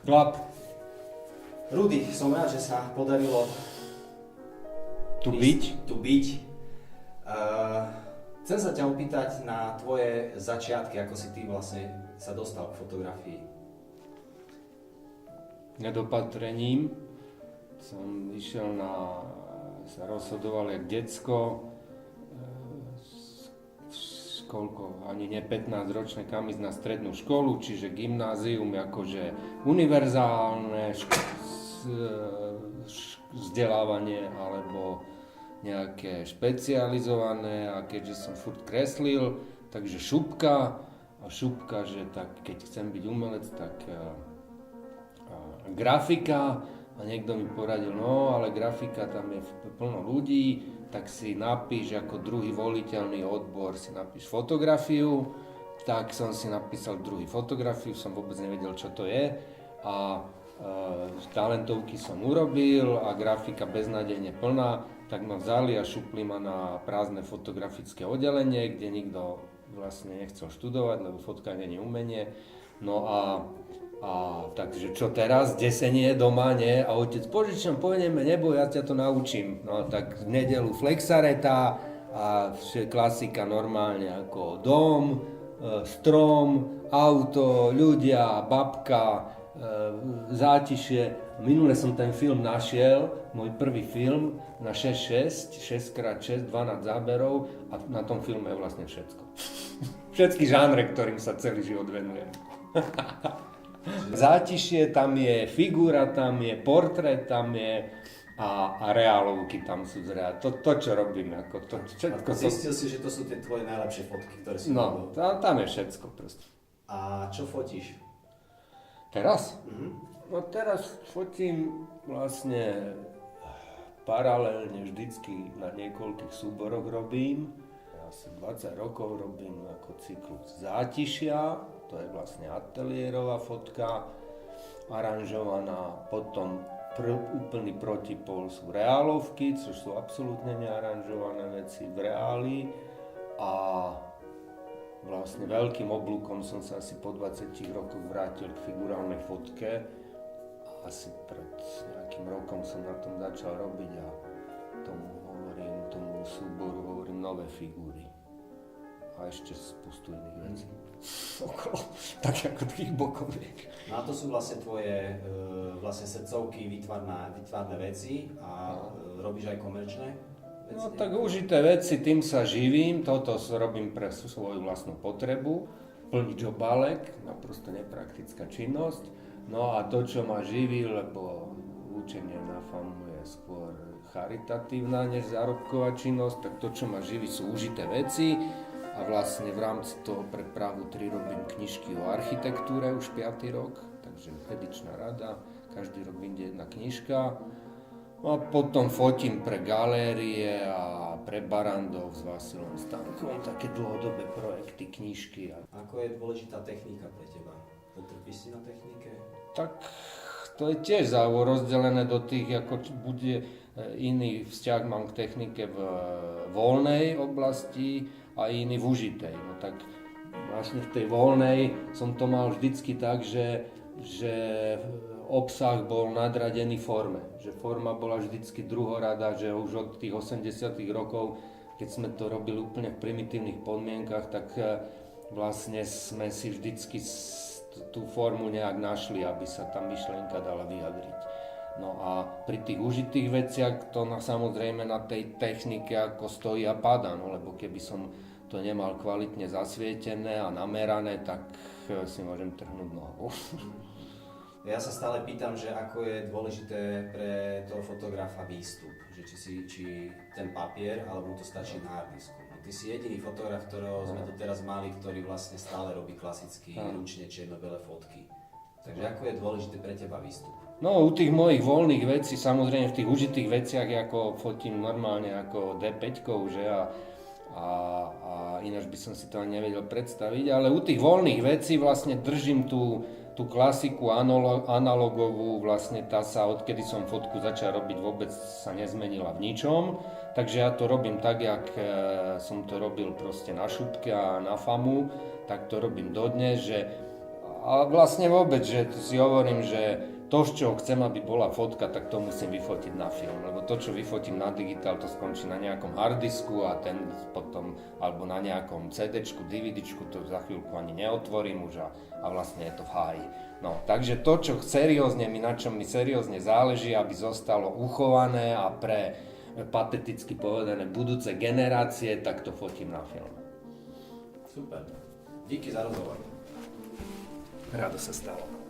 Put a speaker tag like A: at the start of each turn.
A: Klap.
B: Rudy, som rád, že sa podarilo
A: Tu byť.
B: Chcem sa ťa opýtať na tvoje začiatky, ako si ty vlastne sa dostal k fotografii.
A: Nedopatrením som sa rozhodoval jak decko, ani nie 15 ročné, kam ísť na strednú školu, čiže gymnázium akože univerzálne vzdelávanie alebo nejaké špecializované, a keďže som furt kreslil, takže šupka, že tak keď chcem byť umelec, tak grafika, a niekto mi poradil, no ale grafika, tam je plno ľudí, tak si napíš ako druhý voliteľný odbor, si napíš fotografiu, tak som si napísal druhý fotografiu, som vôbec nevedel, čo to je, a talentovky som urobil a grafika beznádejne plná, tak ma vzali a šupli ma na prázdne fotografické oddelenie, kde nikto vlastne nechcel študovať, lebo fotkanie nie je umenie. No a takže čo teraz, desenie doma, nie? A otec, požičam, pôjdeme, neboj, ja ťa to naučím. No tak v nedeľu flexareta a klasika normálne ako dom, strom, auto, ľudia, babka, zátišie. Minule som ten film našiel, môj prvý film na 6x6, 6x6, 12 záberov, a na tom filme je vlastne všetko. Všetky žánre, ktorým sa celý život venujem. Zátišie, tam je figúra, tam je portrét, tam je a reálovky tam sú zrejme. To, čo robím, ako to všetko.
B: Zistil si, že to sú tie tvoje najlepšie fotky, ktoré si
A: robil? No, tam je všetko proste.
B: A čo fotíš?
A: Teraz? No teraz fotím vlastne paralelne vždycky na niekoľkých súboroch robím. Asi 20 rokov robím ako cyklus zátišia, to je vlastne ateliérová fotka, aranžovaná, potom úplný protipol sú reálovky, čo sú absolútne nearanžované veci v reáli, a vlastne veľkým oblúkom som sa asi po 20 rokoch vrátil k figurálnej fotke. Asi pred nejakým rokom som na tom začal robiť a tomu súboru hovorím nové figúry. A ešte spustu iných vecí. Okolo, tak ako tých bokoviek.
B: No a to sú vlastne tvoje vlastne srdcovky, výtvarné veci a robíš aj komerčné veci?
A: No tak užité veci, tým sa živím, toto robím pre svoju vlastnú potrebu, plniť obálek, naprosto nepraktická činnosť. No a to, čo ma živí, lebo učenie na FAMu je skôr charitatívna než zárobková činnosť, tak to, čo ma živí, sú užité veci. A vlastne v rámci toho pre Prahu 3 robím knižky o architektúre už 5. rok, takže edičná rada, každý rok vyjde jedna knižka. No a potom fotím pre galérie a pre Barandov s Vasilom Stankom, také dlhodobé projekty, knižky.
B: Ako je dôležitá technika pre teba? Potrpíš si na technike?
A: Tak to je tiež rozdelené do tých, ako bude iný vzťah mám k technike v voľnej oblasti a iný v užitej. No tak vlastne v tej voľnej som to mal vždycky tak, že obsah bol nadradený forme. Že forma bola vždycky druhorada, že už od tých 80 rokov, keď sme to robili úplne v primitívnych podmienkach, tak vlastne sme si vždycky tú formu nejak našli, aby sa tá myšlienka dala vyjadriť. No a pri tých užitých veciach to samozrejme na tej technike ako stojí a padá, no lebo keby som to nemal kvalitne zasvietené a namerané, tak si môžem trhnúť nohu.
B: Ja sa stále pýtam, že ako je dôležité pre toho fotografa výstup, že či ten papier, alebo mu to stačí na hardisku. No, ty si jediný fotograf, ktorého sme tu teraz mali, ktorý vlastne stále robí klasicky ručne čierno-biele fotky. Takže ako je dôležité pre teba výstup?
A: No u tých mojich voľných vecí, samozrejme v tých užitých veciach, ako fotím normálne ako D5, že a ináč by som si to ani nevedel predstaviť, ale u tých voľných vecí vlastne držím tú klasiku analogovú, vlastne tá sa, odkedy som fotku začal robiť, vôbec sa nezmenila v ničom, takže ja to robím tak, jak som to robil proste na šupke a na FAMu, tak to robím dodnes, že A vlastne vôbec, že si hovorím, že to, z čoho chcem, aby bola fotka, tak to musím vyfotiť na film, lebo to, čo vyfotím na digitál, to skončí na nejakom harddisku a ten potom, alebo na nejakom CDčku, DVDčku, to za chvíľku ani neotvorím už a vlastne je to v háji. No, takže to, čo seriózne na čom mi seriózne záleží, aby zostalo uchované a pre pateticky povedané budúce generácie, tak to fotím na film.
B: Super. Díky za rozhovor.
A: Rado sa stalo.